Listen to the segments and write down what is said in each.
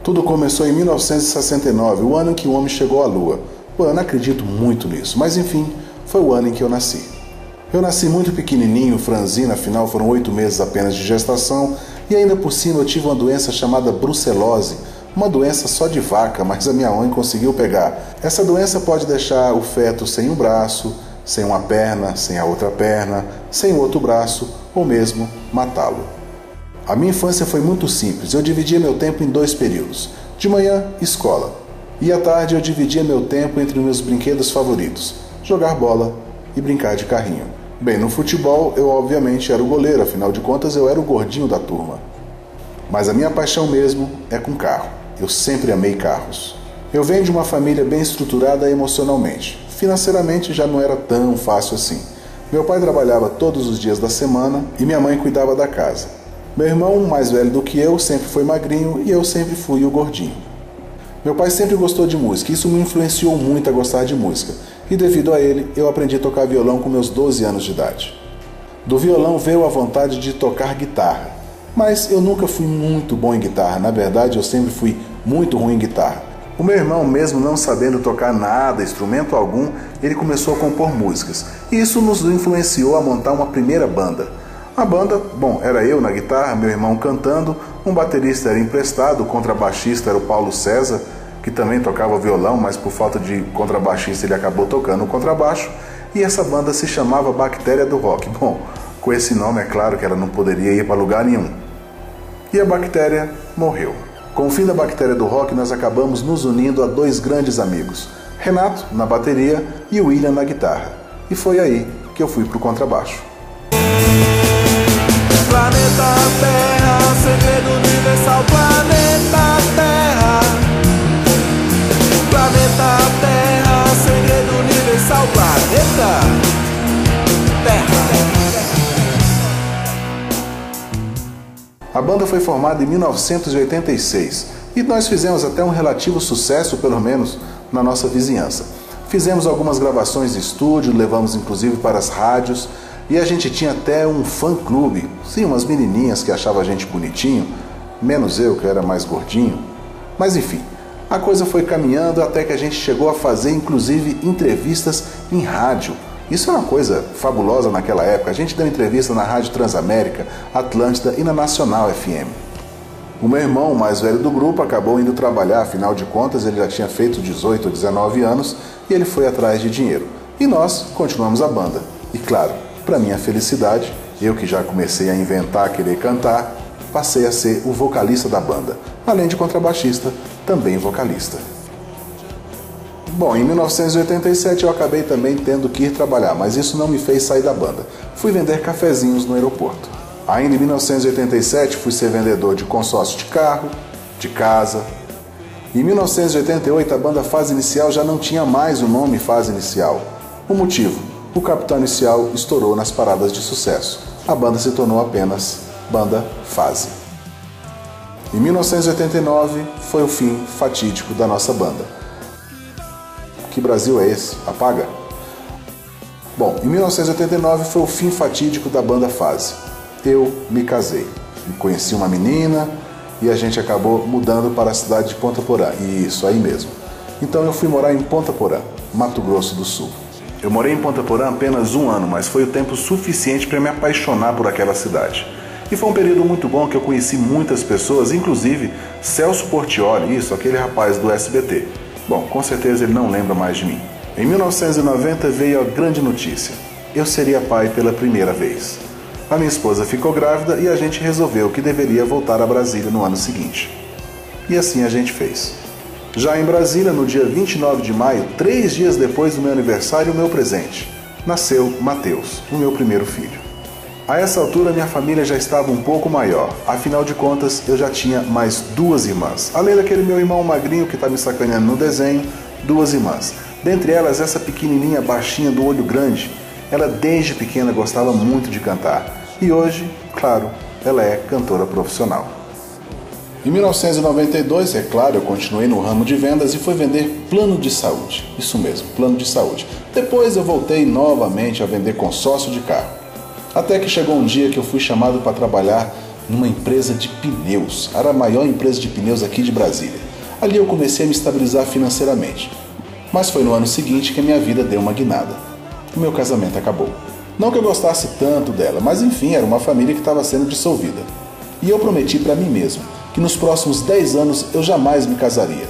Tudo começou em 1969, o ano em que o homem chegou à Lua. Bom, eu não acredito muito nisso, mas enfim, foi o ano em que eu nasci. Eu nasci muito pequenininho, franzino, afinal foram 8 meses apenas de gestação, e ainda por cima eu tive uma doença chamada brucelose, uma doença só de vaca, mas a minha mãe conseguiu pegar. Essa doença pode deixar o feto sem um braço, sem uma perna, sem a outra perna, sem o outro braço, ou mesmo matá-lo. A minha infância foi muito simples, eu dividia meu tempo em 2 períodos. De manhã, escola. E à tarde eu dividia meu tempo entre meus brinquedos favoritos, jogar bola e brincar de carrinho. Bem, no futebol eu obviamente era o goleiro, afinal de contas eu era o gordinho da turma. Mas a minha paixão mesmo é com carro. Eu sempre amei carros. Eu venho de uma família bem estruturada emocionalmente. Financeiramente já não era tão fácil assim. Meu pai trabalhava todos os dias da semana e minha mãe cuidava da casa. Meu irmão, mais velho do que eu, sempre foi magrinho e eu sempre fui o gordinho. Meu pai sempre gostou de música, isso me influenciou muito a gostar de música. E devido a ele, eu aprendi a tocar violão com meus 12 anos de idade. Do violão veio a vontade de tocar guitarra. Mas eu nunca fui muito bom em guitarra, na verdade eu sempre fui muito ruim em guitarra. O meu irmão, mesmo não sabendo tocar nada, instrumento algum, ele começou a compor músicas. E isso nos influenciou a montar uma primeira banda. A banda, bom, era eu na guitarra, meu irmão cantando, um baterista era emprestado, o contrabaixista era o Paulo César, que também tocava violão, mas por falta de contrabaixista ele acabou tocando o contrabaixo, e essa banda se chamava Bactéria do Rock. Bom, com esse nome é claro que ela não poderia ir para lugar nenhum. E a Bactéria morreu. Com o fim da Bactéria do Rock, nós acabamos nos unindo a 2 grandes amigos, Renato na bateria e William na guitarra. E foi aí que eu fui pro contrabaixo. Planeta Terra, segredo universal. Planeta Terra, planeta Terra, segredo universal. Planeta Terra. A banda foi formada em 1986 e nós fizemos até um relativo sucesso, pelo menos na nossa vizinhança. Fizemos algumas gravações de estúdio, levamos inclusive para as rádios. E a gente tinha até um fã-clube, sim, umas menininhas que achavam a gente bonitinho, menos eu, que era mais gordinho. Mas enfim, a coisa foi caminhando até que a gente chegou a fazer, inclusive, entrevistas em rádio. Isso é uma coisa fabulosa naquela época. A gente deu entrevista na Rádio Transamérica, Atlântida e na Nacional FM. O meu irmão, o mais velho do grupo, acabou indo trabalhar, afinal de contas ele já tinha feito 18 ou 19 anos e ele foi atrás de dinheiro. E nós continuamos a banda. E claro, para minha felicidade, eu que já comecei a inventar, querer cantar, passei a ser o vocalista da banda. Além de contrabaixista, também vocalista. Bom, em 1987 eu acabei também tendo que ir trabalhar, mas isso não me fez sair da banda. Fui vender cafezinhos no aeroporto. Ainda em 1987 fui ser vendedor de consórcio de carro, de casa. Em 1988 a banda Fase Inicial já não tinha mais o nome Fase Inicial. O motivo? O Capital Inicial estourou nas paradas de sucesso. A banda se tornou apenas Banda Fase. Em 1989 foi o fim fatídico da nossa banda. Que Brasil é esse? Apaga? Bom, em 1989 foi o fim fatídico da banda Fase. Eu me casei. Conheci uma menina e a gente acabou mudando para a cidade de Ponta Porã. Isso, aí mesmo. Então eu fui morar em Ponta Porã, Mato Grosso do Sul. Eu morei em Ponta Porã apenas 1 ano, mas foi o tempo suficiente para me apaixonar por aquela cidade. E foi um período muito bom que eu conheci muitas pessoas, inclusive Celso Portiolli, isso, aquele rapaz do SBT. Bom, com certeza ele não lembra mais de mim. Em 1990 veio a grande notícia. Eu seria pai pela primeira vez. A minha esposa ficou grávida e a gente resolveu que deveria voltar a Brasília no ano seguinte. E assim a gente fez. Já em Brasília, no dia 29 de maio, 3 dias depois do meu aniversário, o meu presente, nasceu Mateus, o meu primeiro filho. A essa altura, minha família já estava um pouco maior. Afinal de contas, eu já tinha mais 2 irmãs. Além daquele meu irmão magrinho que está me sacaneando no desenho, 2 irmãs. Dentre elas, essa pequenininha baixinha do olho grande. Ela desde pequena gostava muito de cantar. E hoje, claro, ela é cantora profissional. Em 1992, é claro, eu continuei no ramo de vendas e fui vender plano de saúde. Isso mesmo, plano de saúde. Depois eu voltei novamente a vender consórcio de carro. Até que chegou um dia que eu fui chamado para trabalhar numa empresa de pneus. Era a maior empresa de pneus aqui de Brasília. Ali eu comecei a me estabilizar financeiramente. Mas foi no ano seguinte que a minha vida deu uma guinada. O meu casamento acabou. Não que eu gostasse tanto dela, mas enfim, era uma família que estava sendo dissolvida. E eu prometi para mim mesmo que nos próximos 10 anos eu jamais me casaria.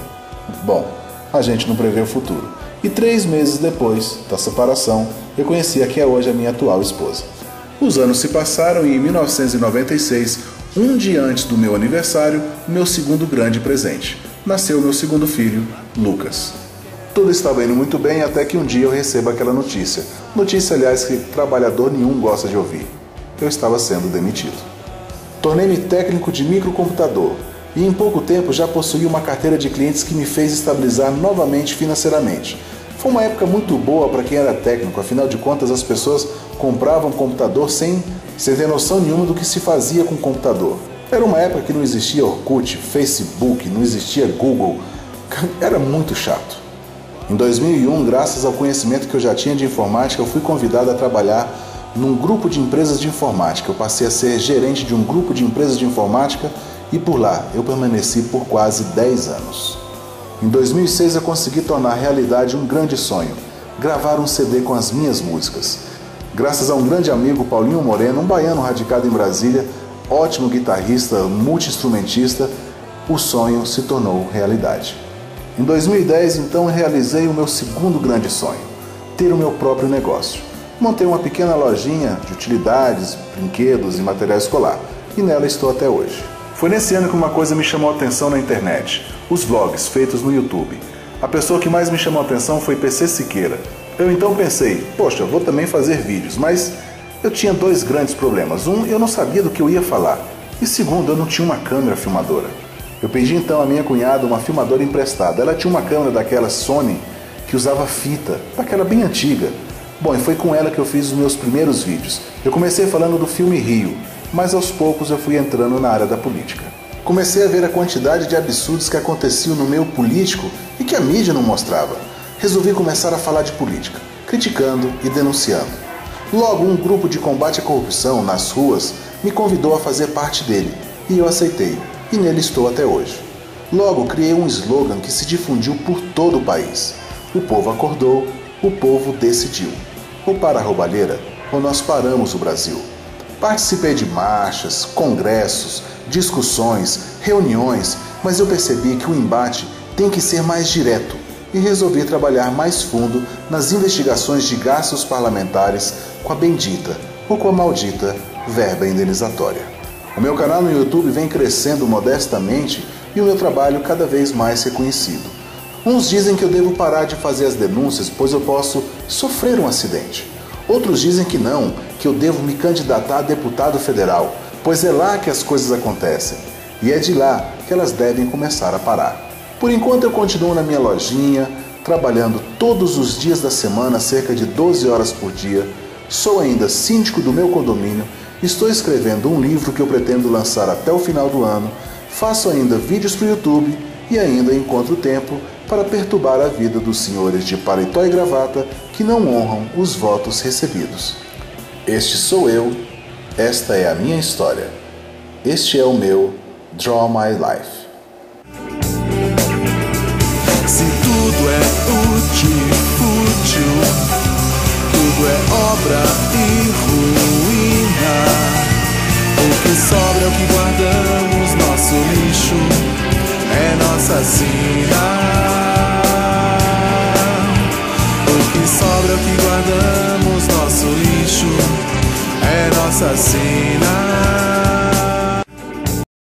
Bom, a gente não prevê o futuro. E 3 meses depois da separação, eu conheci a que é hoje a minha atual esposa. Os anos se passaram e em 1996, um dia antes do meu aniversário, meu segundo grande presente. Nasceu meu segundo filho, Lucas. Tudo estava indo muito bem até que um dia eu recebo aquela notícia. Notícia, aliás, que trabalhador nenhum gosta de ouvir. Eu estava sendo demitido. Tornei-me técnico de microcomputador e em pouco tempo já possuía uma carteira de clientes que me fez estabilizar novamente financeiramente. Foi uma época muito boa para quem era técnico, afinal de contas as pessoas compravam computador sem ter noção nenhuma do que se fazia com o computador. Era uma época que não existia Orkut, Facebook, não existia Google. Era muito chato. Em 2001, graças ao conhecimento que eu já tinha de informática, eu fui convidado a trabalhar num grupo de empresas de informática. Eu passei a ser gerente de um grupo de empresas de informática e por lá eu permaneci por quase 10 anos. Em 2006 eu consegui tornar realidade um grande sonho, gravar um CD com as minhas músicas. Graças a um grande amigo, Paulinho Moreno, um baiano radicado em Brasília, ótimo guitarrista, multi-instrumentista, o sonho se tornou realidade. Em 2010, então, eu realizei o meu segundo grande sonho, ter o meu próprio negócio. Montei uma pequena lojinha de utilidades, brinquedos e material escolar, e nela estou até hoje. Foi nesse ano que uma coisa me chamou a atenção na internet, os vlogs feitos no YouTube. A pessoa que mais me chamou a atenção foi PC Siqueira. Eu então pensei, poxa, vou também fazer vídeos, mas eu tinha 2 grandes problemas. Um, eu não sabia do que eu ia falar, e segundo, eu não tinha uma câmera filmadora. Eu pedi então à minha cunhada uma filmadora emprestada. Ela tinha uma câmera daquela Sony que usava fita, daquela bem antiga. Bom, e foi com ela que eu fiz os meus primeiros vídeos. Eu comecei falando do filme Rio, mas aos poucos eu fui entrando na área da política. Comecei a ver a quantidade de absurdos que aconteciam no meio político e que a mídia não mostrava. Resolvi começar a falar de política, criticando e denunciando. Logo, um grupo de combate à corrupção nas ruas me convidou a fazer parte dele, e eu aceitei. E nele estou até hoje. Logo, criei um slogan que se difundiu por todo o país. O povo acordou, o povo decidiu. Ou para a roubalheira, ou nós paramos o Brasil. Participei de marchas, congressos, discussões, reuniões, mas eu percebi que o embate tem que ser mais direto e resolvi trabalhar mais fundo nas investigações de gastos parlamentares com a bendita ou com a maldita verba indenizatória. O meu canal no YouTube vem crescendo modestamente e o meu trabalho cada vez mais reconhecido. Uns dizem que eu devo parar de fazer as denúncias, pois eu posso sofrer um acidente. Outros dizem que não, que eu devo me candidatar a deputado federal, pois é lá que as coisas acontecem. E é de lá que elas devem começar a parar. Por enquanto eu continuo na minha lojinha, trabalhando todos os dias da semana, cerca de 12 horas por dia. Sou ainda síndico do meu condomínio. Estou escrevendo um livro que eu pretendo lançar até o final do ano, faço ainda vídeos para o YouTube e ainda encontro tempo para perturbar a vida dos senhores de paletó e gravata que não honram os votos recebidos. Este sou eu, esta é a minha história. Este é o meu Draw My Life. Se tudo é fútil, tudo é obra e ruína. O que sobra é o que guardamos, nosso lixo é nossa sina. O que sobra é o que guardamos, nosso lixo é nossa sina.